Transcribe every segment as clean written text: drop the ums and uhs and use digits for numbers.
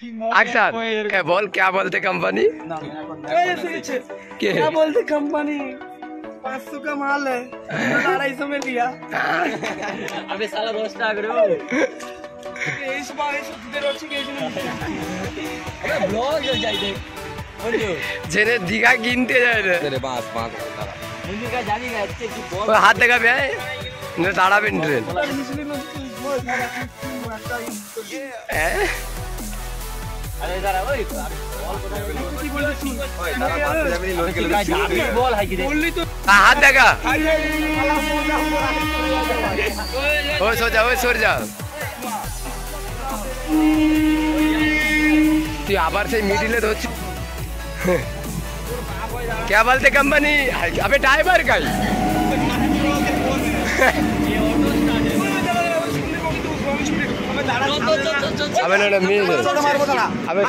अक्सर बोल क्या बोलते कंपनी क्या बोलते कंपनी 500 का माल है 250 में लिया। अबे साला रोस्ट आ गए हो इस बार इस देर अच्छी केस नहीं। अबे ब्लॉग हो जाए देख जेने दिखा गिनते जाए रे तेरे पास मुन्नी का जानी है अच्छे की बॉल हाथ लगा बे ने ताड़ा बिन ट्रेन अरे इधर आ ओए बॉल है कि हाथ लगा ओ सो जा तू आबार से मिडिले धोच क्या बोलते कंपनी अबे ड्राइवर का अबे ना मिल अबे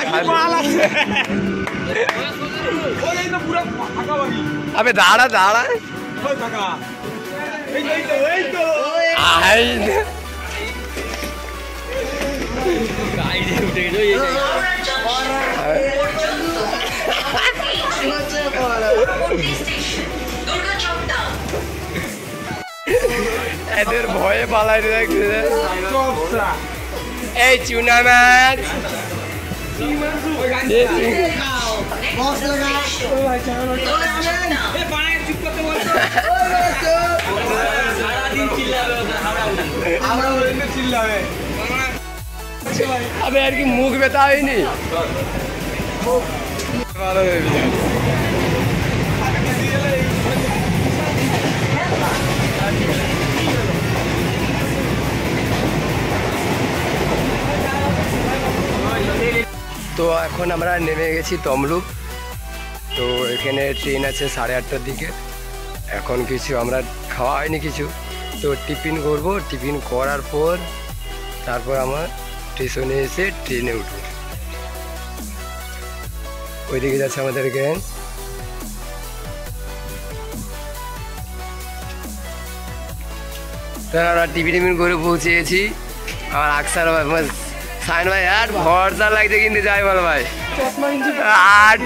अबे दाड़ा এদের ভয়ে পালাই রাখছে এই চুনা মাছ अबे यार की मुख बेता ही नहीं তো এখন আমরা নেমে গেছি তমলুক। তো এখানে ট্রেন আছে 8:30টার দিকে। এখন কিছু আমরা খাওয়া হয়নি কিছু, তো টিফিন করব। টিফিন করার পর তারপর আমার স্টেশনে এসে ট্রেনে উঠব। ওইদিকে যাচ্ছে আমাদের গ্যাং। আমরা টিফিন করে পৌঁছে গেছি। আমার আকসার সাইন ভাই আর ভরসা লাগছে কিন্তু যাই বল ভাই আর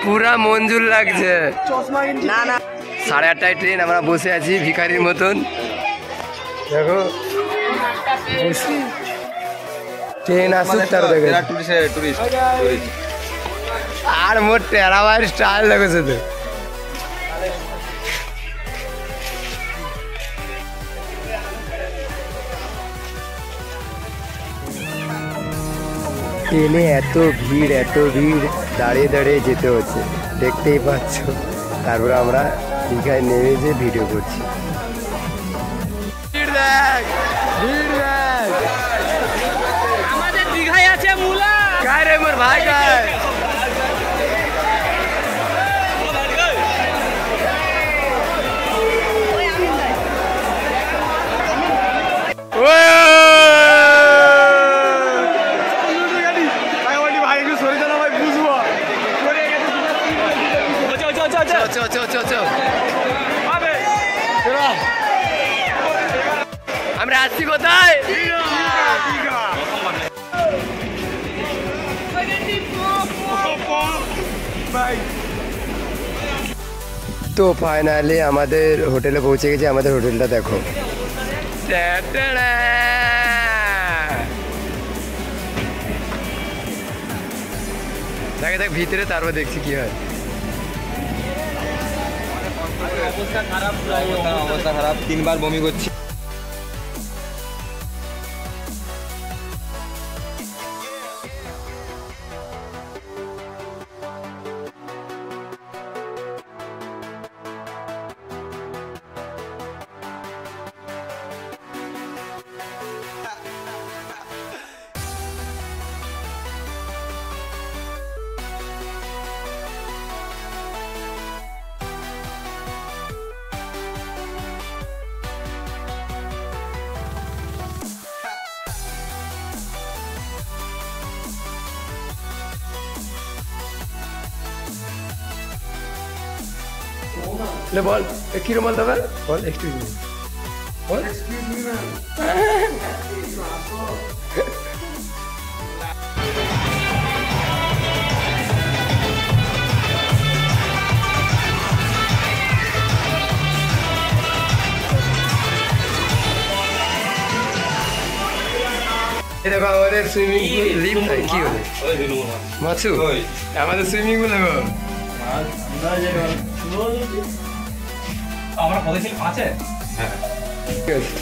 পুরা মঞ্জুর লাগছে। 8:30টায় ট্রেন, আমরা বসে আছি ভিখারির মতন। দেখো ট্রেন আসুক তার দেখে আর মোট টেরাবার স্টাইল লাগছে। ট্রেনে এত ভিড় দাঁড়িয়ে দাঁড়িয়ে যেতে হচ্ছে, দেখতেই পাচ্ছ। তারপরে আমরা দীঘায় নেমে যে ভিডিও করছি। আমাদের দীঘায় আছে মুলা কায় রে মোর ভাই কায় আমরা আসছি কোথায়? তো ফাইনালি আমাদের হোটেলে পৌঁছে গেছি। আমাদের হোটেলটা দেখো, দেখ ভিতরে, তারপর দেখছি কি হয়। অবস্থা খারাপ 3বার বমি করছি। ले बोल एक किलो बोल दबे बोल एक्सक्यूज मी बोल एक्सक्यूज मी मैम এই দেখো আমাদের সুইমিং পুল লিফট নাই কি হলো মাছু আমাদের সুইমিং পুল দেখো আমরা কত ছিল 5 এ ঠিক আছে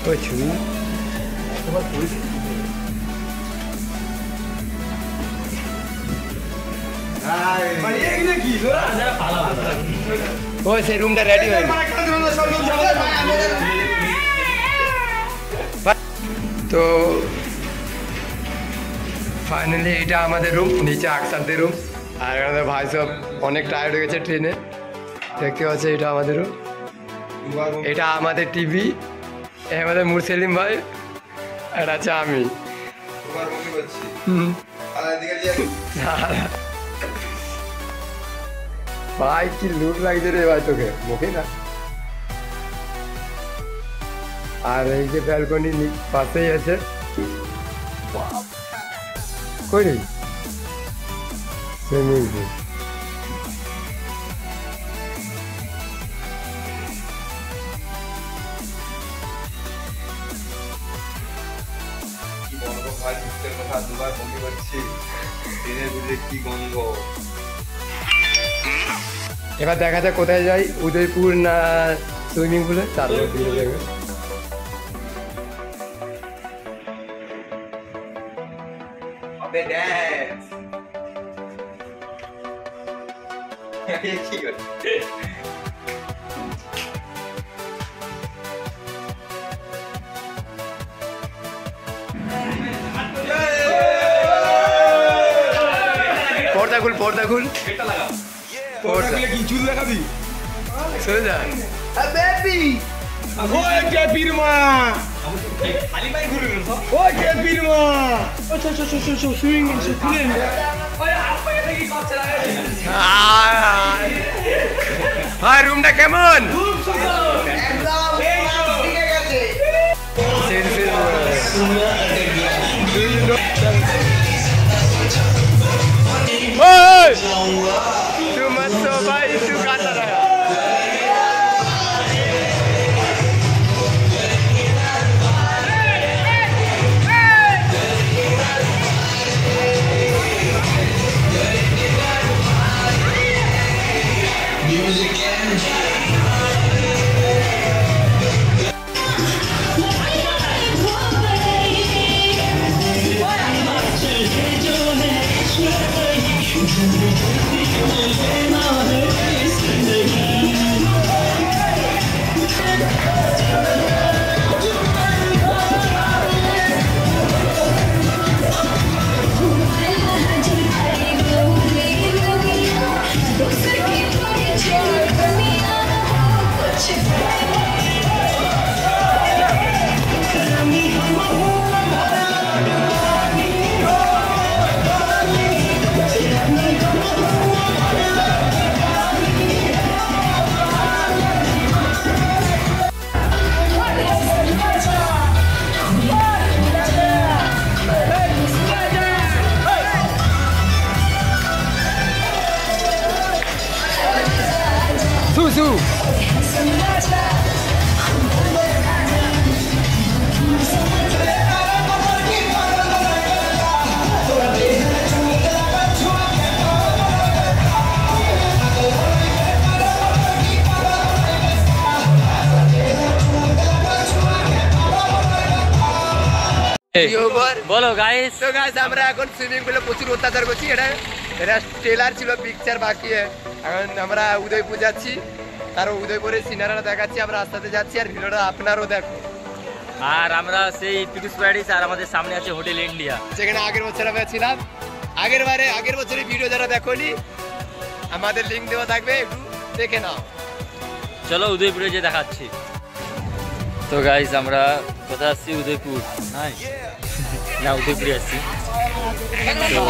ওই ছবি ওই সেই রুমটা রেডি হয়ে তো ফাইনালি এটা আমাদের রুম নিচে আকসারদের রুম আর আমাদের ভাই সব অনেক টায়ার্ড হয়ে গেছে ট্রেনে দেখতে পাচ্ছে এটা আমাদের রুম এটা আমাদের টিভি আমাদের মুরসেলিম ভাই আর আছে আমি ভাই কি লুক লাগছে রে ভাই তোকে মুখে না আর এই যে ব্যালকনি পাশেই আছে কই রে সুইমিং পুল দুবার বমি করছি ট্রেনের ভিতরে কি গন্ধ এবার দেখা যাক কোথায় যাই উদয়পুর না সুইমিং পুলে তারপর ভিড় দেখবে अबे डैंस ये की कर পর্দা খুল পর্দা কি চুল দেখাবি সরে যা বেবি ওই কে পীরমা खाली पाई घुरे रहो ওই কে পীরমা ও চো চো চো চো সুইং খুলেন ओए हाथ पे की कब चला गया ভাই রুমটা কেমন খুব সুন্দর একদম ঠিক আছে तू मत सो भाई तू गाता रहा Susu. बोलो गाइस তো গাইস আমরা এখন সুইমিং পুলে প্রচুর অত্যাচার করছি এটা ট্রেলার ছিল পিকচার বাকি এখন আমরা উদয়পুর যাচ্ছি তার উদয়পুরের সিনারা দেখাচ্ছি আমরা রাস্তাতে যাচ্ছি আর ভিডিওটা আপনারও দেখো আর আমরা সেই টুরিস্ট প্যারাডাইস আর আমাদের সামনে আছে হোটেল ইন্ডিয়া যেখানে আগের বছর আমরা ছিলাম আগের বছরের ভিডিও যারা দেখোনি আমাদের লিংক দেওয়া থাকবে একটু দেখে নাও চলো উদয়পুরে যে দেখাচ্ছি তো গাইস আমরা কোথায় আসছি উদয়পুর না উদয়পুরে আসছি তো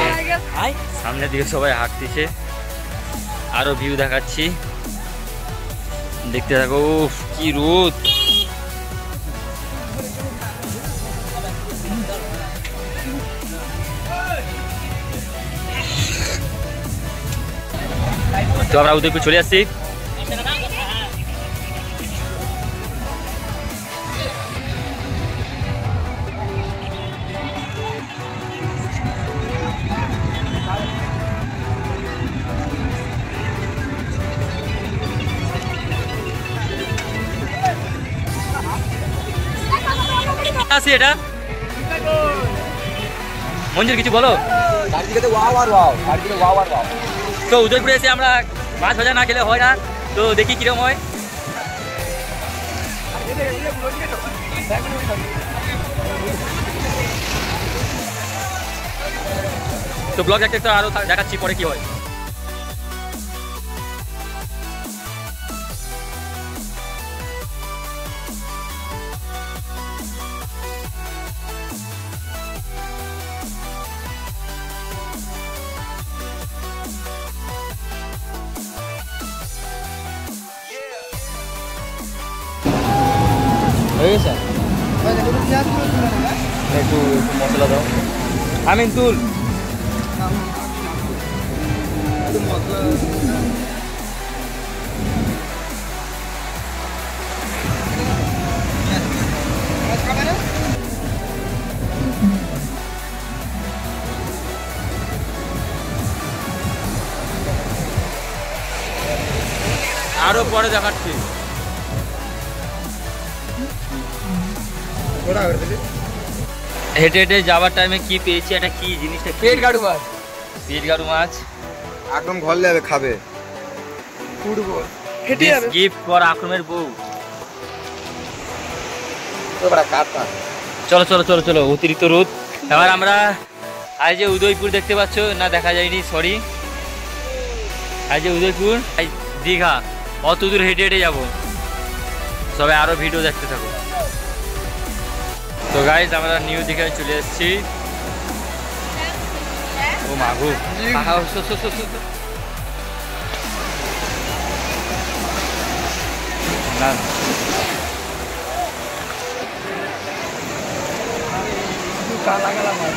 সামনের দিকে সবাই হাঁটতেছে আরো ভিউ দেখাচ্ছি দেখতে থাকো উফ কি রোদ তো আমরা উদয়পুর চলে আসছি আসি এটা মঞ্জুর কিছু বলো। তো উদয়পুরে এসে আমরা মাছ ভাজা না খেলে হয় না, তো দেখি কিরকম হয়। তো ব্লগ দেখতে তো আরো দেখাচ্ছি পরে কি হয়। হয়ে গেছে, একটু মশলা দাও। আমিন তুল। আরো পরে দেখাচ্ছি। হেঁটে হেঁটে যাওয়ার টাইমে কি পেয়েছি, এটা কি জিনিসটা? পেট গাড়ু মাছ, পেট গাড়ু মাছ। একদম ঘর যাবে খাবে। ফুটবল হেঁটে যাবে। গিফট ফর আক্রমের বউ। তো বড় কাটা। চলো চলো চলো চলো, অতিরিক্ত রোদ। এবার আমরা আজ যে উদয়পুর দেখতে পাচ্ছ না, দেখা যায়নি, সরি। আজ যে উদয়পুর, আজ দীঘা, অত দূর হেঁটে হেঁটে যাবো। সবাই আরো ভিডিও দেখতে থাকো। তো গাইজ আমরা নিউ দীঘায় চলে এসেছি। ও মাগু, কালা কালা মাছ।